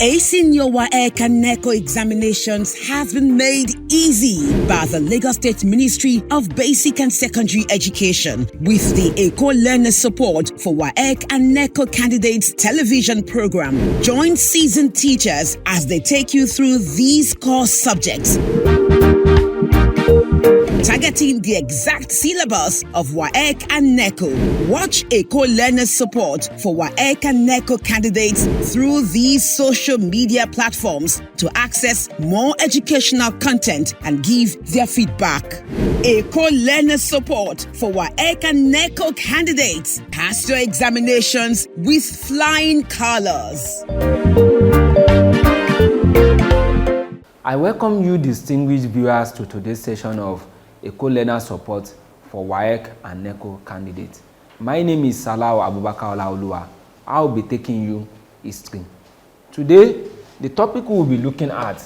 Acing your WAEC and NECO examinations has been made easy by the Lagos State Ministry of Basic and Secondary Education with the Eko Learners Support for WAEC and NECO Candidates television program. Join seasoned teachers as they take you through these core subjects, targeting the exact syllabus of WAEC and NECO. Watch Eko Learners Support for WAEC and NECO candidates through these social media platforms to access more educational content and give their feedback. Eko Learners Support for WAEC and NECO candidates. Pass your examinations with flying colors. I welcome you distinguished viewers to today's session of Eko Learners Support for WAEC and NECO candidates. My name is Salau Abubakar Olaoluwa. I will be taking you history. Today, the topic we will be looking at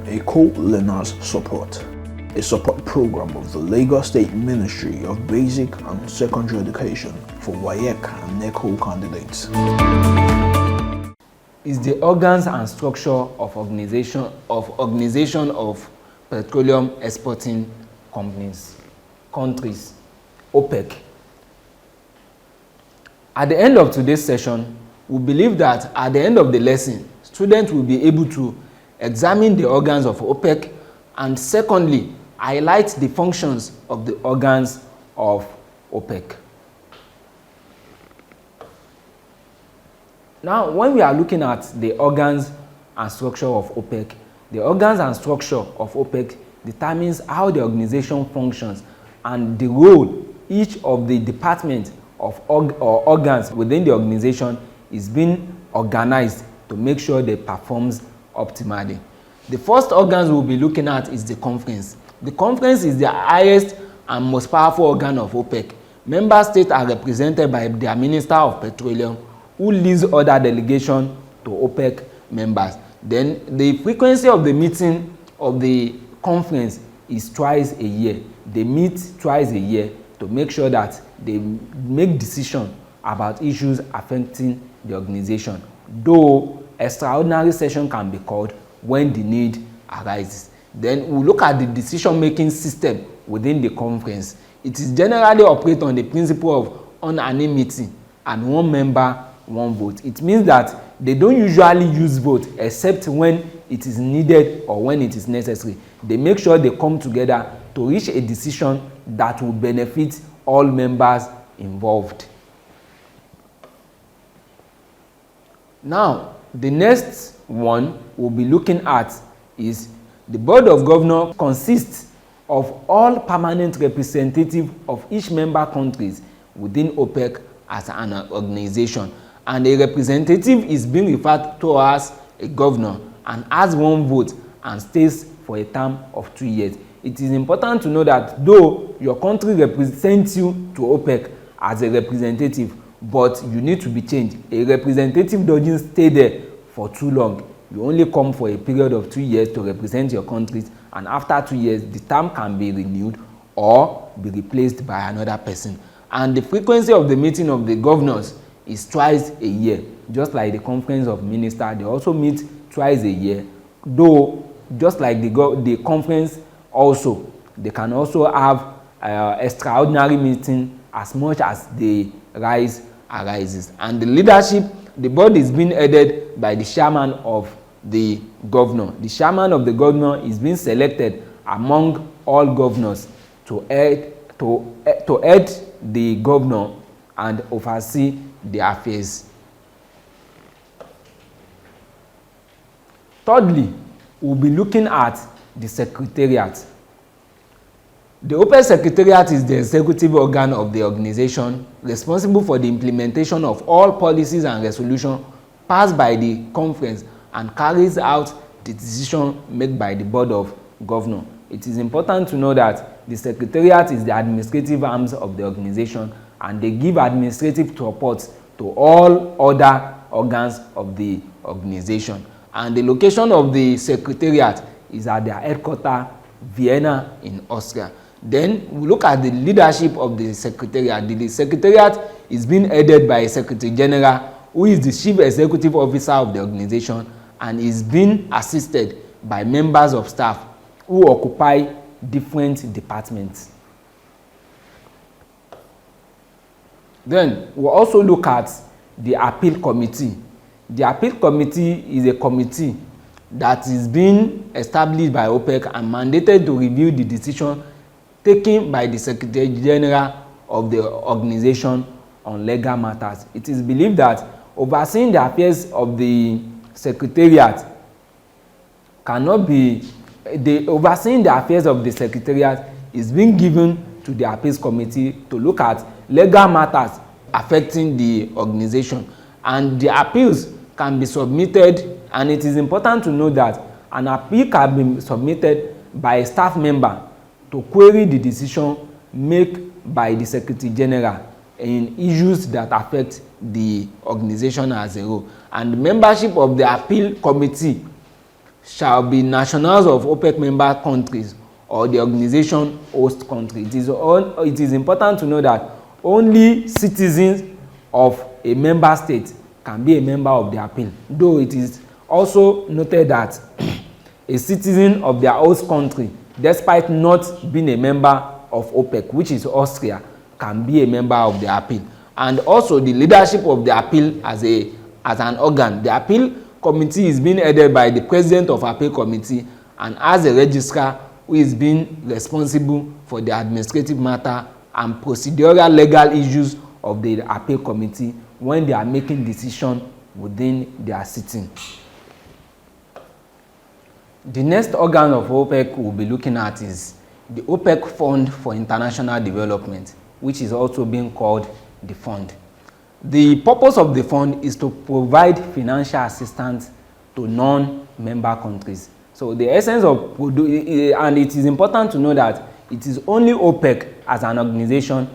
Eko Learners Support, a support program of the Lagos State Ministry of Basic and Secondary Education for WAEC and NECO candidates. Is the organs and structure of organization of petroleum exporting countries, OPEC. At the end of today's session, we believe that at the end of the lesson, students will be able to examine the organs of OPEC and secondly, highlight the functions of the organs of OPEC. Now, when we are looking at the organs and structure of OPEC, the organs and structure of OPEC determines how the organization functions and the role each of the departments of organs within the organization is being organized to make sure they performs optimally. The first organs we'll be looking at is the conference. The conference is the highest and most powerful organ of OPEC. Member states are represented by their Minister of Petroleum, who leads other delegation to OPEC members. Then the frequency of the meeting of the conference is twice a year. They meet twice a year to make sure that they make decisions about issues affecting the organization, though extraordinary session can be called when the need arises. Then we look at the decision-making system within the conference. It is generally operate on the principle of unanimity and one member, one vote. It means that they don't usually use vote except when it is needed or when it is necessary. They make sure they come together to reach a decision that will benefit all members involved. Now, the next one we'll be looking at is the Board of Governors consists of all permanent representatives of each member countries within OPEC as an organization, and a representative is being referred to as a governor and has one vote and stays for a term of 2 years. It is important to know that though your country represents you to OPEC as a representative, but you need to be changed. A representative doesn't stay there for too long. You only come for a period of 2 years to represent your countries, and after 2 years, the term can be renewed or be replaced by another person. And the frequency of the meeting of the governors is twice a year, just like the conference of ministers. They also meet twice a year, though just like the conference also, they can also have extraordinary meeting as much as the rise arises. And the leadership, the board is being headed by the chairman of the governor. The chairman of the governor is being selected among all governors to head the governor and oversee the affairs. Thirdly, we'll be looking at the secretariat. The OPEC Secretariat is the executive organ of the organization, responsible for the implementation of all policies and resolutions passed by the conference and carries out the decision made by the Board of Governors. It is important to know that the Secretariat is the administrative arms of the organization, and they give administrative support to all other organs of the organization. And the location of the Secretariat is at their headquarters, Vienna in Austria. Then we look at the leadership of the Secretariat. The Secretariat is being headed by a Secretary General, who is the Chief Executive Officer of the organization, and is being assisted by members of staff who occupy different departments. Then we also look at the Appeal Committee. The Appeal Committee is a committee that is being established by OPEC and mandated to review the decision taken by the Secretary General of the organization on legal matters. It is believed that overseeing the affairs of the Secretariat overseeing the affairs of the Secretariat is being given to the Appeals Committee to look at legal matters affecting the organization, and the appeals can be submitted, and it is important to know that an appeal can be submitted by a staff member to query the decision made by the Secretary General in issues that affect the organization as a whole. And the membership of the Appeal Committee shall be nationals of OPEC member countries or the organization host country. It is important to know that only citizens of a member state can be a member of the appeal, though it is also noted that a citizen of their host country, despite not being a member of OPEC, which is Austria, can be a member of the appeal. And also the leadership of the appeal as an organ. The Appeal Committee is being headed by the President of Appeal Committee and as a registrar who is being responsible for the administrative matter and procedural legal issues of the Appeal Committee when they are making decisions within their sitting. The next organ of OPEC we'll be looking at is the OPEC Fund for International Development, which is also being called the fund. The purpose of the fund is to provide financial assistance to non-member countries. So the essence of, and it is important to know that it is only OPEC as an organization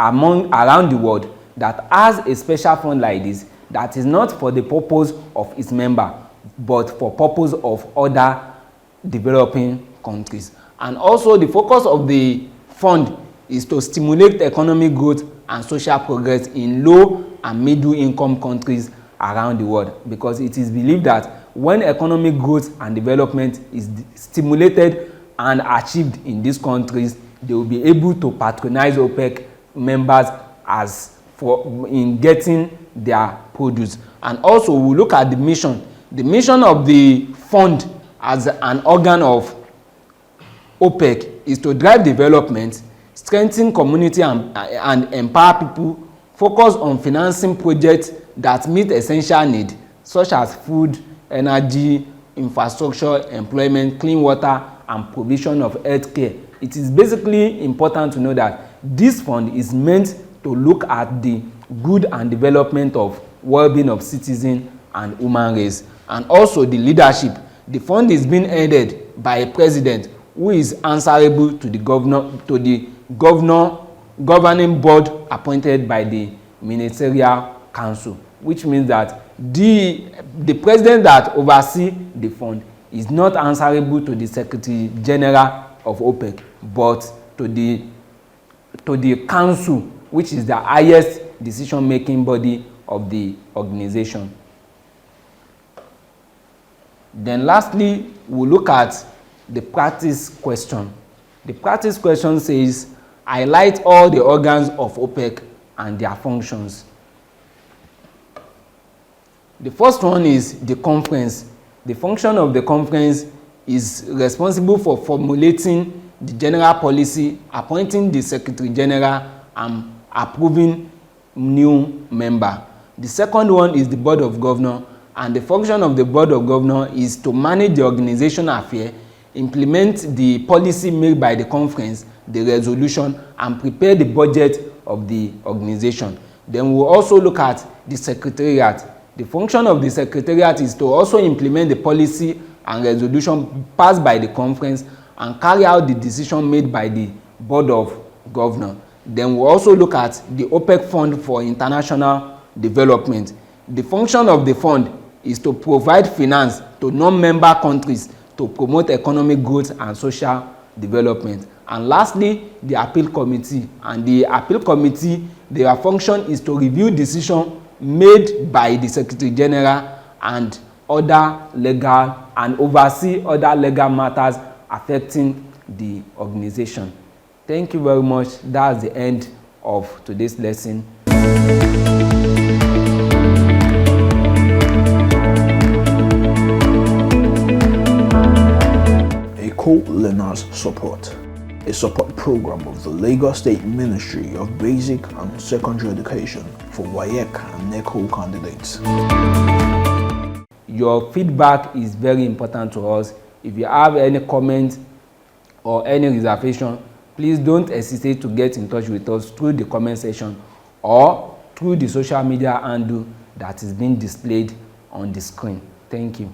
around the world that has a special fund like this that is not for the purpose of its member, but for purpose of other developing countries. And also the focus of the fund is to stimulate economic growth and social progress in low and middle income countries around the world, because it is believed that when economic growth and development is stimulated and achieved in these countries, they will be able to patronize OPEC members in getting their produce. And also we look at the mission. The mission of the fund as an organ of OPEC is to drive development, strengthen community and empower people, focus on financing projects that meet essential needs such as food, energy, infrastructure, employment, clean water, and provision of health care. It is basically important to know that this fund is meant to look at the good and development of well-being of citizens and human race. And also the leadership. The fund is being headed by a president who is answerable to the governing board appointed by the ministerial council, which means that the president that oversees the fund is not answerable to the Secretary General of OPEC, but to the council, which is the highest decision-making body of the organization. Then lastly, we'll look at the practice question. The practice question says, highlight all the organs of OPEC and their functions. The first one is the conference. The function of the conference is responsible for formulating the general policy, appointing the Secretary General, and approving new member. The second one is the Board of Governors, and the function of the Board of Governors is to manage the organization affairs, implement the policy made by the conference, the resolution, and prepare the budget of the organization. Then we'll also look at the secretariat. The function of the secretariat is to also implement the policy and resolution passed by the conference and carry out the decision made by the Board of Governors. Then we'll also look at the OPEC Fund for International Development. The function of the fund is to provide finance to non-member countries to promote economic growth and social development. And lastly, the appeal committee. And the appeal committee, their function is to review decisions made by the Secretary General and other legal and oversee other legal matters affecting the organization. Thank you very much. That's the end of today's lesson. Eko Learners Support, a support program of the Lagos State Ministry of Basic and Secondary Education for WAEC and NECO candidates. Your feedback is very important to us. If you have any comment or any reservation, please don't hesitate to get in touch with us through the comment section or through the social media handle that is being displayed on the screen. Thank you.